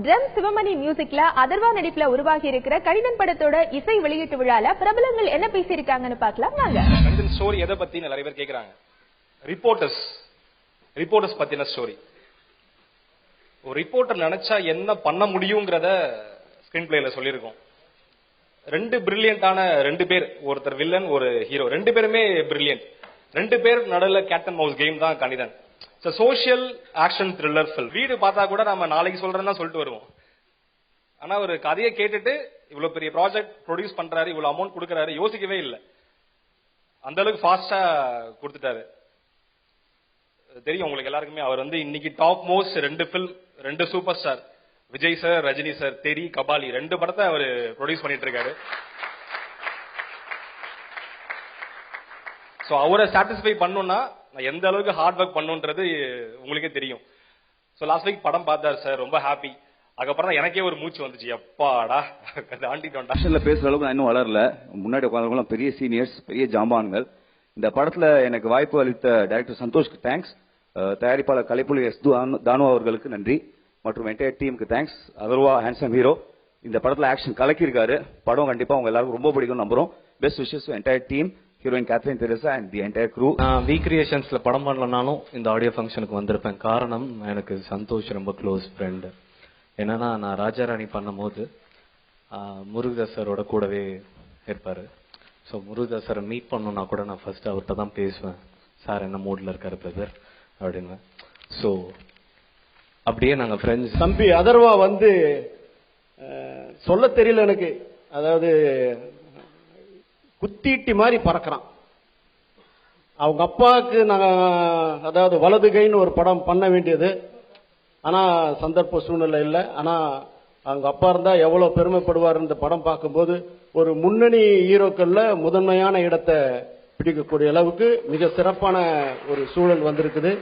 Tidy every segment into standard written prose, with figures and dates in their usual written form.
Drum Sivamani மியூசிக்ல அதர்வா நடிப்புல உருவாகி இருக்கிற கணிதன் படத்தோட இசை வெளியீட்டு விழால பிரபலங்கள் என்ன பேசியிருக்காங்கன்னு பார்க்கலாம் வாங்க. கணிதன் ஸ்டோரி எதை பத்தி நிறைய பேர் கேக்குறாங்க. ரிப்போர்ட்டர்ஸ் பத்தின ஸ்டோரி. ஒரு ரிப்போர்ட்டர் நினைச்சா என்ன பண்ண முடியுங்கிறத ஸ்கிரீன் பிளேல சொல்லியிருக்கோம். ரெண்டு பிரில்லியண்டான ரெண்டு பேர், ஒருத்தர் வில்லன் ஒரு ஹீரோ, ரெண்டு பேருமே பிரில்லியன்ட். ரெண்டு பேர் நடுவுல கேப்டன் மவுஸ் கேம் தான் Kanithan. Social action thriller film. வீடு பார்த்தா கூட நம்ம நாளைக்கு சொல்றேன்னா சொல்லிட்டு வருவோம். ஆனா ஒரு கதையை கேட்டுட்டு இவ்வளவு பெரிய ப்ராஜெக்ட் ப்ரொடியூஸ் பண்றாரு, இவ்வளவு அமௌண்ட் கொடுக்கறாரு, யோசிக்கவே இல்லை. அந்த அளவுக்கு ஃபாஸ்டா கொடுத்துட்டாரு. தெரியும் உங்களுக்கு எல்லாருக்குமே, அவர் இன்னைக்கு டாப் மோஸ்ட் ரெண்டு ஃபில்ம், ரெண்டு super star, Vijay sir, Rajini sir, தெரி, கபாலி, ரெண்டு படத்தை அவர் ப்ரொடியூஸ் பண்ணிட்டு இருக்காரு. சோ அவரை சாட்டிஸ்ஃபை பண்ணணும்னா எந்த அளவுக்கு ஹார்ட் ஒர்க் பண்ணுன்றது உங்களுக்கே தெரியும். சோ லாஸ்ட் வீக் படம் பார்த்தாரு சார், ரொம்ப ஹாப்பி. அதுக்கப்புறம் தான் எனக்கே ஒரு மூச்சு வந்துச்சு, எப்பாடா தாண்டிட்டோம்டா. பேசுற அளவுக்கு நான் இன்னும் வளரல. முன்னாடி உட்கார்ந்தவங்க பெரிய சீனியர்ஸ், பெரிய ஜாம்பான்கள். இந்த படத்துல எனக்கு வாய்ப்பு அளித்த டைரக்டர் சந்தோஷ்க்கு தேங்க்ஸ், தயாரிப்பாளர் கலைப்புலி எஸ் தானு அவர்களுக்கு நன்றி, மற்றும் என்டையர் டீமுக்கு தேங்க்ஸ். அதர்வா ஹேண்ட்ஸம் ஹீரோ இந்த படத்துல ஆக்ஷன் கலக்கியிருக்காரு. படம் கண்டிப்பா உங்க எல்லாருக்கும் ரொம்ப பிடிக்கும் நம்புறோம். Best wishes entire team, heroine Catherine Tresa and the entire crew. V கிரியேஷன்ஸ்ல படம் பண்ணலனாலும் இந்த ஆடியோ ஃபங்க்ஷனுக்கு வந்திருப்பேன். காரணம், எனக்கு சந்தோஷ் ரொம்ப க்ளோஸ் ஃப்ரெண்டு. என்னன்னா, நான் ராஜாராணி பண்ணும் போது முருகதாஸ் சாரோட கூடவே இருப்பாரு. ஸோ முருகதாஸ் சாரை மீட் பண்ணணும்னா கூட நான் ஃபர்ஸ்ட் அவர்கிட்ட தான் பேசுவேன். சார் என்ன மூட்ல இருக்காரு பிரதர் அப்படின்னு. ஸோ அப்படியே நாங்கள் ஃப்ரெண்ட்ஸ். தம்பி அதர்வா சொல்ல தெரியல எனக்கு, அதாவது குத்திட்டி மாதிரி பறக்கிறான். அவங்க அப்பாவுக்கு நாங்கள் அதாவது வலது கைன்னு ஒரு படம் பண்ண வேண்டியது, ஆனால் சந்தர்ப்ப சூழ்நிலை இல்லை. ஆனால் அவங்க அப்பா இருந்தால் எவ்வளோ பெருமைப்படுவார். இந்த படம் பார்க்கும்போது ஒரு முன்னணி ஹீரோக்கள்ல முதன்மையான இடத்தை பிடிக்கக்கூடிய அளவுக்கு மிக சிறப்பான ஒரு சூழல் வந்திருக்குது.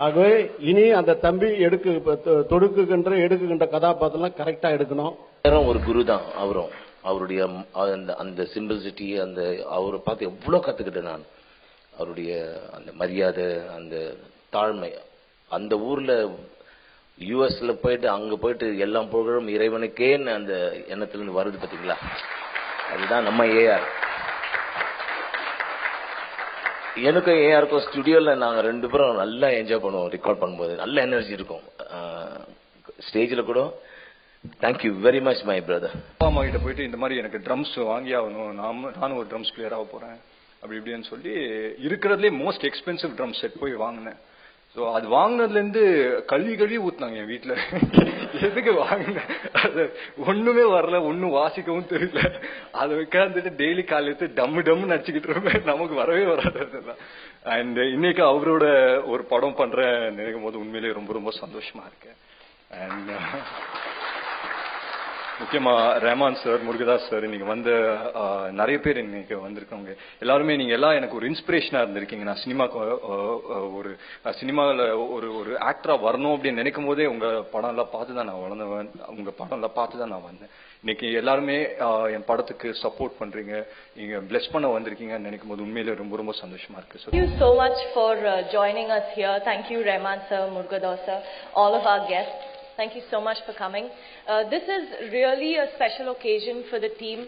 ஆகவே இனி அந்த தம்பி எடுக்குகின்ற கதாபாத்திரம் கரெக்டா எடுக்கணும். ஒரு குரு தான் அவரும். அவருடைய அந்த சிம்பிள்சிட்டி, அந்த அவரை பார்த்து எவ்வளவு கத்துக்கிட்டேன் நான். அவருடைய அந்த மரியாதை, அந்த தாழ்மை, அந்த ஊர்ல யூஎஸ்ல போயிட்டு அங்க போயிட்டு எல்லாம் புகழும் இறைவனுக்கேன்னு அந்த எண்ணத்துல இருந்து வருது பாத்தீங்களா, அதுதான் நம்ம ஏஆர். எனக்கும் ஏஆருக்கும் ஸ்டுடியோல நாங்க ரெண்டு பேரும் நல்லா என்ஜாய் பண்ணுவோம். ரெக்கார்ட் பண்ணும்போது நல்ல எனர்ஜி இருக்கும். ஸ்டேஜ்ல கூட thank you very much my brother. அப்பா அம்மா கிட்ட போயிட்டு இந்த மாதிரி எனக்கு ட்ரம்ஸ் வாங்கி ஆகணும், நானும் ஒரு ட்ரம்ஸ் பிளேயர் ஆக போறேன் அப்படி இப்படின்னு சொல்லி இருக்கிறதுலே மோஸ்ட் எக்ஸ்பென்சிவ் ட்ரம் செட் போய் வாங்கினேன். ஸோ அது வாங்கினதுல இருந்து கழுவி ஊத்துனாங்க என் வீட்டுல. எதுக்கு வாங்கினேன், அது ஒண்ணுமே வரல, ஒன்னும் வாசிக்கவும் தெரியல. அதை உட்காந்துட்டு டெய்லி காலையில எடுத்து டம்மு நடிச்சுக்கிட்டு இருப்பேன், நமக்கு வரவே வராது. அண்ட் இன்னைக்கு அவரோட ஒரு படம் பண்றேன் நினைக்கும் போது உண்மையிலேயே ரொம்ப ரொம்ப சந்தோஷமா இருக்கேன். அண்ட் முக்கியமா ரஹ்மான் சார், முருகதாஸ் சார், இன்னைக்கு நிறைய பேர் இன்னைக்கு வந்திருக்கவங்க எல்லாருமே நீங்க எல்லாம் எனக்கு ஒரு இன்ஸ்பிரேஷனா இருந்திருக்கீங்க. நான் சினிமாவில் ஒரு ஆக்டரா வரணும் அப்படின்னு நினைக்கும் போதே உங்க படம் எல்லாம் பார்த்துதான் நான் வளர்ந்தவன். உங்க படம் எல்லாம் பார்த்துதான் நான் வந்தேன். இன்னைக்கு எல்லாருமே என் படத்துக்கு சப்போர்ட் பண்றீங்க, நீங்க பிளஸ் பண்ண வந்திருக்கீங்கன்னு நினைக்கும் போது உண்மையிலே ரொம்ப ரொம்ப சந்தோஷமா இருக்கு. Thank you so much for joining us here. Thank you Rahman sir, Murugadas sir, all of our guests. Thank you so much for coming. This is really a special occasion for the team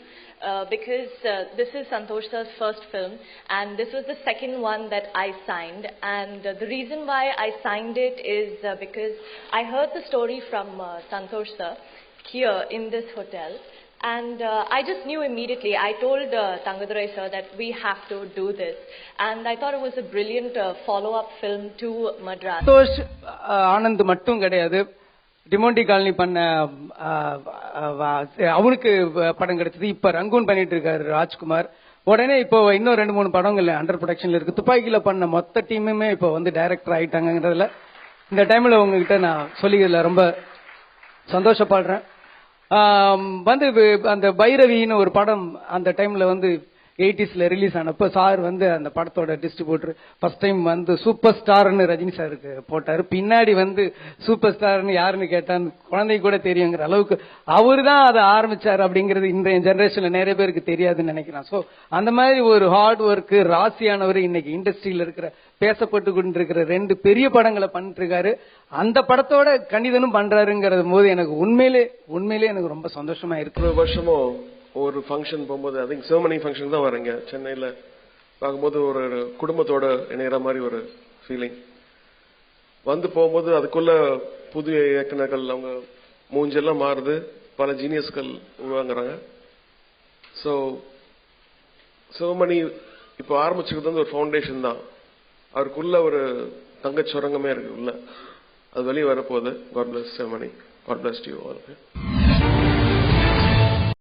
because this is Santosh sir's first film and this was the second one that I signed. And the reason why I signed it is because I heard the story from Santosh sir here in this hotel. And I just knew immediately. I told Tangadurai sir that we have to do this. And I thought it was a brilliant follow-up film to Madras. Santosh Anand mattum kediyadu. Demonte colony பண்ண அவனுக்கு படம் கிடைச்சது. இப்ப Rangoon பண்ணிட்டு இருக்காரு ராஜ்குமார். உடனே இப்போ இன்னும் 2-3 படங்கள் அண்டர் ப்ரொடக்ஷன்ல இருக்கு. துப்பாக்கியில பண்ண மொத்த டீமுமே இப்போ டைரக்டர் ஆயிட்டாங்கிறதுல இந்த டைம்ல உங்ககிட்ட நான் சொல்லிக்கிறதுல ரொம்ப சந்தோஷப்படுறேன். அந்த பைரவின்னு ஒரு படம் அந்த டைம்ல 80s ரிலீஸ் ஆனப்போ சார் வந்து அந்த படத்தோட டிஸ்ட்ரிபியூட்டர் ஃபர்ஸ்ட் டைம் வந்து சூப்பர் ஸ்டார்னு ரஜினி சாருக்கு போட்டாரு. பின்னாடி வந்து சூப்பர் ஸ்டார்னு யாருன்னு கேட்டான்னு குழந்தைக்கு கூட தெரியுங்கிற அளவுக்கு அவரு தான் அதை ஆரம்பிச்சாரு அப்படிங்கிறது இன்றைய ஜெனரேஷன்ல நிறைய பேருக்கு தெரியாதுன்னு நினைக்கிறேன். சோ அந்த மாதிரி ஒரு ஹார்ட் ஒர்க் ராசியானவர் இன்னைக்கு இண்டஸ்ட்ரியில இருக்கிற பேசப்பட்டு கொண்டிருக்கிற 2 பெரிய படங்களை பண்ணிட்டு இருக்காரு. அந்த படத்தோட கணிதனும் பண்றாருங்கிறது போது எனக்கு உண்மையிலே எனக்கு ரொம்ப சந்தோஷமா இருக்கு. வருஷமும் ஒரு ஃபங்க்ஷன் போகும்போது ஐ திங்க் சிவமணி ஃபங்க்ஷன் தான் வரீங்க சென்னையில பார்க்கும்போது ஒரு குடும்பத்தோட இணைகிற மாதிரி ஒரு ஃபீலிங் வந்து போகும்போது அதுக்குள்ள புதிய இயக்குநர்கள் அவங்க மூஞ்செல்லாம் மாறுது, பல ஜீனியஸ்கள் உருவாங்குறாங்க. ஸோ சிவமணி இப்போ ஆரம்பிச்சுக்கிறது வந்து ஒரு ஃபவுண்டேஷன் தான். அவருக்குள்ள ஒரு தங்கச் சுரங்கமே இருக்கு உள்ள, அது வெளியே வரப்போகுது. God bless Sivamani. God bless you all.